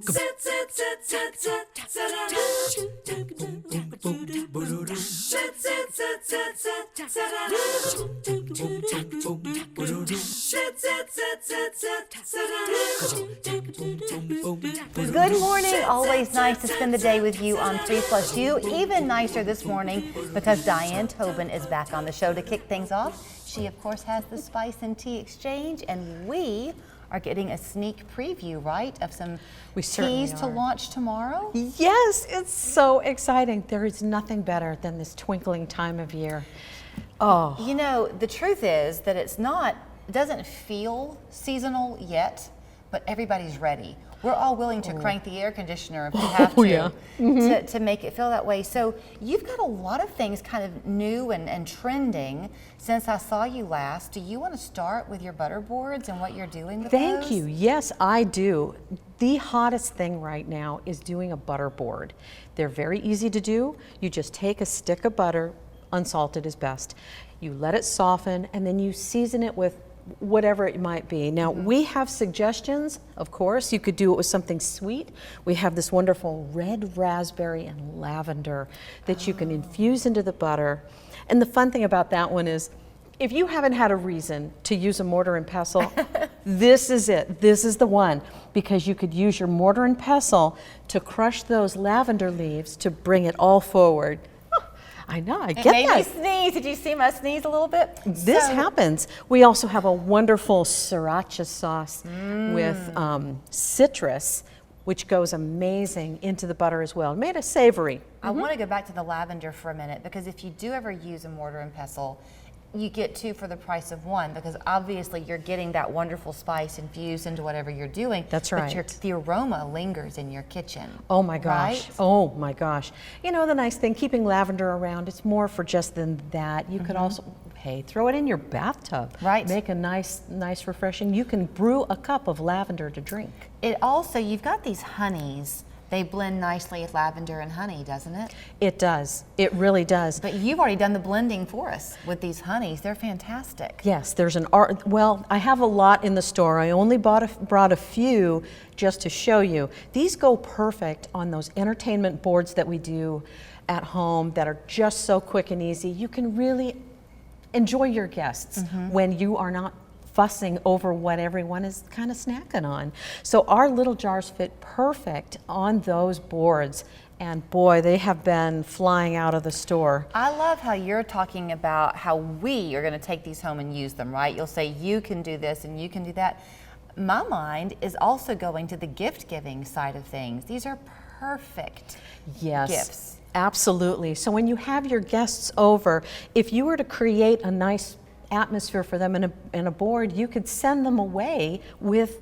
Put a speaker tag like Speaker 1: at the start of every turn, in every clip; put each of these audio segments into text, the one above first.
Speaker 1: Good morning. Always nice to spend the day with you on 3+You. Even nicer this morning because Diane Tobin is back on the show to kick things off. She, of course, has the Spice and Tea Exchange, and we are getting a sneak preview, right, of some teas to launch tomorrow?
Speaker 2: Yes, it's so exciting. There is nothing better than this twinkling time of year. Oh.
Speaker 1: You know, the truth is that it doesn't feel seasonal yet, but everybody's ready. We're all willing to crank the air conditioner if we have to, to make it feel that way. So you've got a lot of things kind of new and trending since I saw you last. Do you want to start with your butter boards and what you're doing with those?
Speaker 2: Thank you. Yes, I do. The hottest thing right now is doing a butter board. They're very easy to do. You just take a stick of butter, unsalted is best. You let it soften and then you season it with whatever it might be. Now we have suggestions, of course. You could do it with something sweet. We have this wonderful red raspberry and lavender that you can infuse into the butter. And the fun thing about that one is, if you haven't had a reason to use a mortar and pestle, this is it. This is the one, because you could use your mortar and pestle to crush those lavender leaves to bring it all forward. I know, I get that.
Speaker 1: It made me sneeze. Did you see my sneeze a little bit?
Speaker 2: This happens. We also have a wonderful sriracha sauce with citrus, which goes amazing into the butter as well. Made it savory.
Speaker 1: I want to go back to the lavender for a minute, because if you do ever use a mortar and pestle, you get two for the price of one, because obviously you're getting that wonderful spice infused into whatever you're doing.
Speaker 2: That's right.
Speaker 1: But the aroma lingers in your kitchen.
Speaker 2: Oh my gosh.
Speaker 1: Right?
Speaker 2: Oh my gosh. You know, the nice thing, keeping lavender around, it's more for just than that. You could also, hey, throw it in your bathtub.
Speaker 1: Right.
Speaker 2: Make a nice refreshing. You can brew a cup of lavender to drink.
Speaker 1: It also, you've got these honeys. They blend nicely with lavender and honey, doesn't it?
Speaker 2: It does. It really does.
Speaker 1: But you've already done the blending for us with these honeys. They're fantastic.
Speaker 2: Yes, there's an art. Well, I have a lot in the store. I only brought a few just to show you. These go perfect on those entertainment boards that we do at home that are just so quick and easy. You can really enjoy your guests when you are not fussing over what everyone is kind of snacking on. So our little jars fit perfect on those boards, and boy, they have been flying out of the store.
Speaker 1: I love how you're talking about how we are going to take these home and use them, right? You'll say you can do this and you can do that. My mind is also going to the gift giving side of things. These are perfect gifts.
Speaker 2: Absolutely. So when you have your guests over, if you were to create a nice atmosphere for them in a board, you could send them away with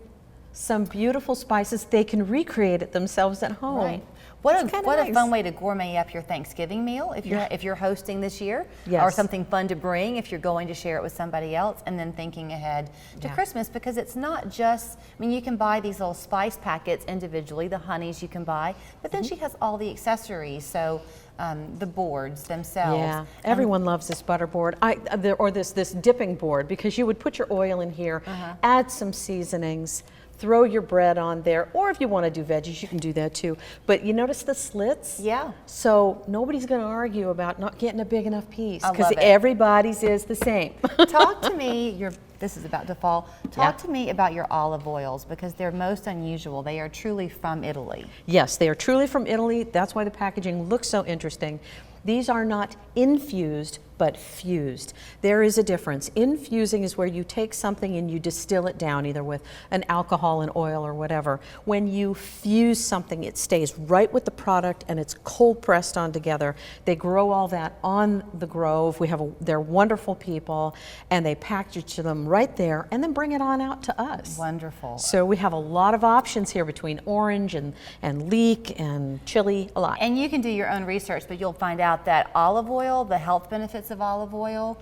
Speaker 2: some beautiful spices. They can recreate it themselves at home.
Speaker 1: Right. What a fun way to gourmet up your Thanksgiving meal if you're hosting this year, or something fun to bring if you're going to share it with somebody else, and then thinking ahead to Christmas, because it's not just, I mean, you can buy these little spice packets individually, the honeys you can buy, but then she has all the accessories, so the boards themselves.
Speaker 2: Yeah, everyone loves this butter board, or this dipping board, because you would put your oil in here, add some seasonings, throw your bread on there, or if you want to do veggies, you can do that too. But you notice the slits?
Speaker 1: Yeah.
Speaker 2: So nobody's going to argue about not getting a big enough piece, because everybody's is the same.
Speaker 1: Talk to me, this is about to fall. Talk to me about your olive oils, because they're most unusual. They are truly from Italy.
Speaker 2: Yes, they are truly from Italy. That's why the packaging looks so interesting. These are not infused, but fused. There is a difference. Infusing is where you take something and you distill it down, either with an alcohol and oil or whatever. When you fuse something, it stays right with the product and it's cold pressed on together. They grow all that on the Grove. They're wonderful people, and they package them right there and then bring it on out to us.
Speaker 1: Wonderful.
Speaker 2: So we have a lot of options here between orange and leek and chili, a lot.
Speaker 1: And you can do your own research, but you'll find out that olive oil, the health benefits of olive oil,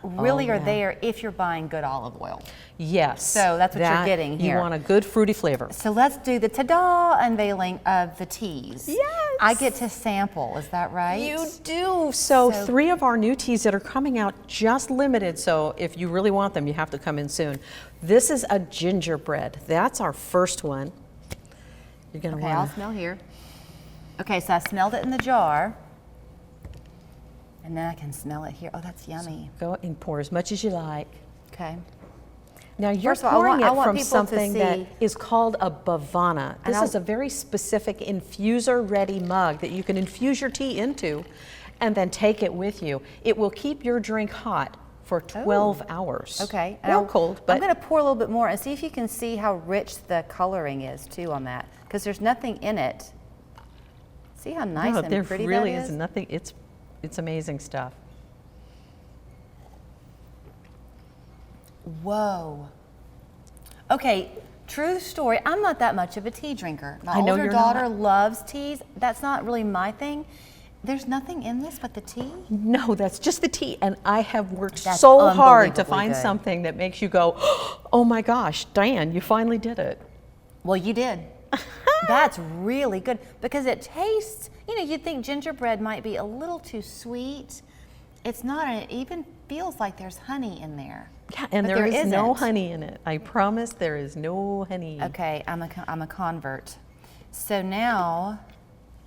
Speaker 1: really are there if you're buying good olive oil.
Speaker 2: Yes.
Speaker 1: So that's what you're getting here.
Speaker 2: You want a good fruity flavor.
Speaker 1: So let's do the ta-da unveiling of the teas.
Speaker 2: Yes.
Speaker 1: I get to sample, is that right?
Speaker 2: You do. So 3 of our new teas that are coming out, just limited, so if you really want them, you have to come in soon. This is a gingerbread. That's our first one. You're going to
Speaker 1: Okay, I'll smell here. Okay, so I smelled it in the jar. And then I can smell it here. Oh, that's yummy.
Speaker 2: Go and pour as much as you like.
Speaker 1: Okay.
Speaker 2: Now you're
Speaker 1: First of all,
Speaker 2: pouring
Speaker 1: I want
Speaker 2: it from
Speaker 1: people to
Speaker 2: something that
Speaker 1: see-
Speaker 2: is called a Bavana. This is a very specific infuser-ready mug that you can infuse your tea into and then take it with you. It will keep your drink hot for 12 hours.
Speaker 1: Okay.
Speaker 2: Or cold, but
Speaker 1: I'm going to pour a little bit more and see if you can see how rich the coloring is too on that, because there's nothing in it. See how nice and
Speaker 2: there
Speaker 1: pretty
Speaker 2: really
Speaker 1: that
Speaker 2: is
Speaker 1: is?
Speaker 2: nothing. It's amazing stuff.
Speaker 1: Whoa. Okay, true story. I'm not that much of a tea drinker. My
Speaker 2: I know
Speaker 1: older
Speaker 2: you're
Speaker 1: daughter
Speaker 2: not.
Speaker 1: loves teas. That's not really my thing. There's nothing in this but the tea?
Speaker 2: No, that's just the tea. And I have worked
Speaker 1: That's
Speaker 2: so hard to
Speaker 1: unbelievably
Speaker 2: find
Speaker 1: good.
Speaker 2: something that makes you go, oh my gosh, Diane, you finally did it.
Speaker 1: Well, you did. That's really good because it tastes, you'd think gingerbread might be a little too sweet. It's not, and it even feels like there's honey in there.
Speaker 2: Yeah, and
Speaker 1: But
Speaker 2: there is no
Speaker 1: isn't.
Speaker 2: honey in it. I promise there is no honey.
Speaker 1: Okay, I'm a convert. So now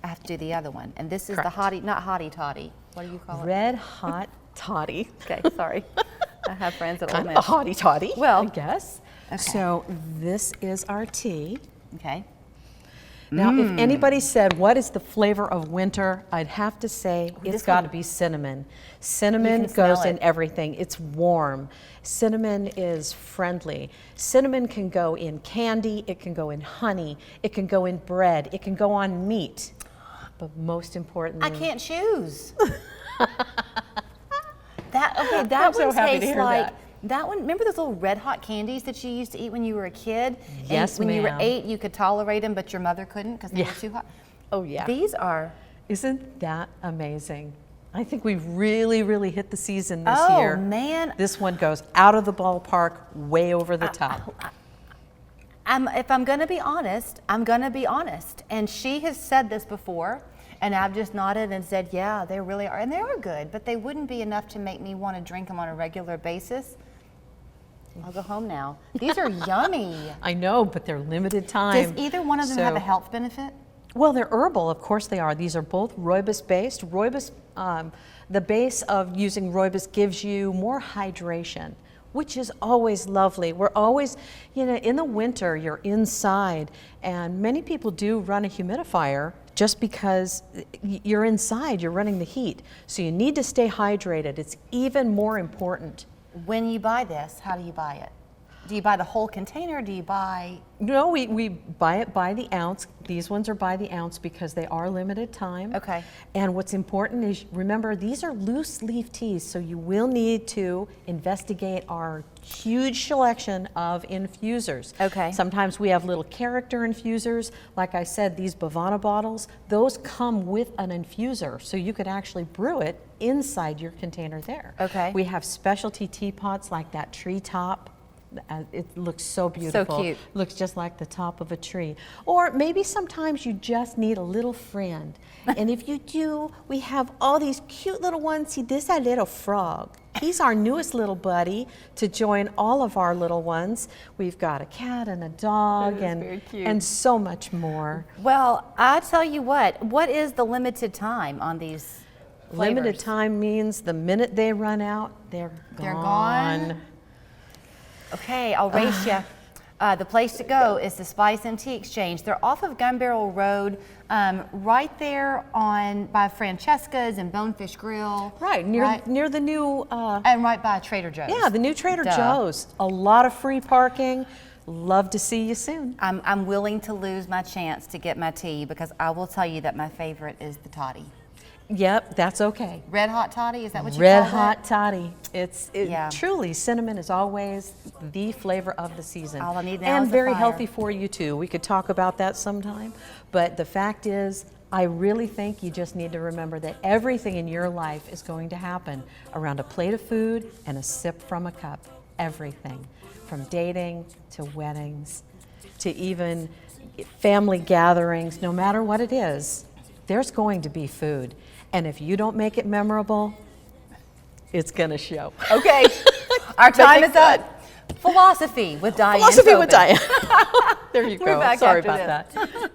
Speaker 1: I have to do the other one. And this is
Speaker 2: Correct.
Speaker 1: the hottie, not hottie toddy. What do you call it?
Speaker 2: Red hot toddy.
Speaker 1: Okay, sorry. I have friends that
Speaker 2: Kind
Speaker 1: will
Speaker 2: of a hottie toddy,
Speaker 1: Well,
Speaker 2: I guess.
Speaker 1: okay.
Speaker 2: So this is our tea.
Speaker 1: Okay.
Speaker 2: Now, if anybody said, what is the flavor of winter? I'd have to say it's
Speaker 1: this
Speaker 2: got
Speaker 1: one-
Speaker 2: to be cinnamon. Cinnamon
Speaker 1: You can smell
Speaker 2: goes in
Speaker 1: it.
Speaker 2: everything. It's warm. Cinnamon is friendly. Cinnamon can go in candy. It can go in honey. It can go in bread. It can go on meat. But most importantly,
Speaker 1: I can't choose. that
Speaker 2: I'm
Speaker 1: one
Speaker 2: so happy to
Speaker 1: tastes
Speaker 2: hear
Speaker 1: like
Speaker 2: that.
Speaker 1: one. Remember those little red hot candies that you used to eat when you were a kid?
Speaker 2: Yes,
Speaker 1: and when you were
Speaker 2: ma'am.
Speaker 1: 8, you could tolerate them, but your mother couldn't because they
Speaker 2: Yeah.
Speaker 1: were too hot.
Speaker 2: Oh, yeah.
Speaker 1: These are.
Speaker 2: Isn't that amazing? I think we've really, really hit the season this
Speaker 1: Oh,
Speaker 2: year.
Speaker 1: man.
Speaker 2: This one goes out of the ballpark, way over the top.
Speaker 1: If I'm going to be honest, I'm going to be honest. And she has said this before, and I've just nodded and said, yeah, they really are. And they are good, but they wouldn't be enough to make me want to drink them on a regular basis. I'll go home now. These are yummy.
Speaker 2: I know, but they're limited time.
Speaker 1: Does either one of them have a
Speaker 2: So-
Speaker 1: health benefit?
Speaker 2: Well, they're herbal, of course they are. These are both rooibos based. Rooibos, the base of using rooibos gives you more hydration, which is always lovely. We're always, in the winter, you're inside, and many people do run a humidifier just because you're inside, you're running the heat. So you need to stay hydrated. It's even more important.
Speaker 1: When you buy this, how do you buy it? Do you buy the whole container? Do you buy?
Speaker 2: No, we buy it by the ounce. These ones are by the ounce because they are limited time.
Speaker 1: Okay.
Speaker 2: And what's important is, remember, these are loose leaf teas, so you will need to investigate our huge selection of infusers.
Speaker 1: Okay.
Speaker 2: Sometimes we have little character infusers. Like I said, these Bavana bottles, those come with an infuser, so you could actually brew it inside your container there.
Speaker 1: Okay.
Speaker 2: We have specialty teapots like that treetop. It looks so beautiful.
Speaker 1: cute.
Speaker 2: Looks just like the top of a tree. Or maybe sometimes you just need a little friend. And if you do, we have all these cute little ones. See, this is our little frog. He's our newest little buddy to join all of our little ones. We've got a cat and a dog
Speaker 1: That is very cute.
Speaker 2: and so much more.
Speaker 1: Well, I tell you what is the limited time on these flavors?
Speaker 2: Limited time means the minute they run out, they're gone.
Speaker 1: They're gone? Okay, I'll race you. The place to go is the Spice and Tea Exchange. They're off of Gun Barrel Road, right there by Francesca's and Bonefish Grill.
Speaker 2: Right, near the new
Speaker 1: And right by Trader Joe's.
Speaker 2: yeah, the new Trader
Speaker 1: Duh.
Speaker 2: Joe's. A lot of free parking. Love to see you soon.
Speaker 1: I'm willing to lose my chance to get my tea because I will tell you that my favorite is the toddy.
Speaker 2: Yep, that's okay.
Speaker 1: Red hot toddy, is that what you
Speaker 2: Red
Speaker 1: call
Speaker 2: hot
Speaker 1: it?
Speaker 2: toddy.
Speaker 1: Yeah.
Speaker 2: Truly, cinnamon is always the flavor of the season.
Speaker 1: All I need now
Speaker 2: and
Speaker 1: is the
Speaker 2: very
Speaker 1: fire.
Speaker 2: healthy for you too. We could talk about that sometime. But the fact is, I really think you just need to remember that everything in your life is going to happen around a plate of food and a sip from a cup. Everything. From dating to weddings to even family gatherings, no matter what it is, there's going to be food. And if you don't make it memorable, it's going to show.
Speaker 1: Okay, our time is up. Philosophy with Diane.
Speaker 2: Philosophy with
Speaker 1: Tobin.
Speaker 2: Diane. There you
Speaker 1: We're
Speaker 2: go.
Speaker 1: back
Speaker 2: Sorry
Speaker 1: after
Speaker 2: about
Speaker 1: this.
Speaker 2: that.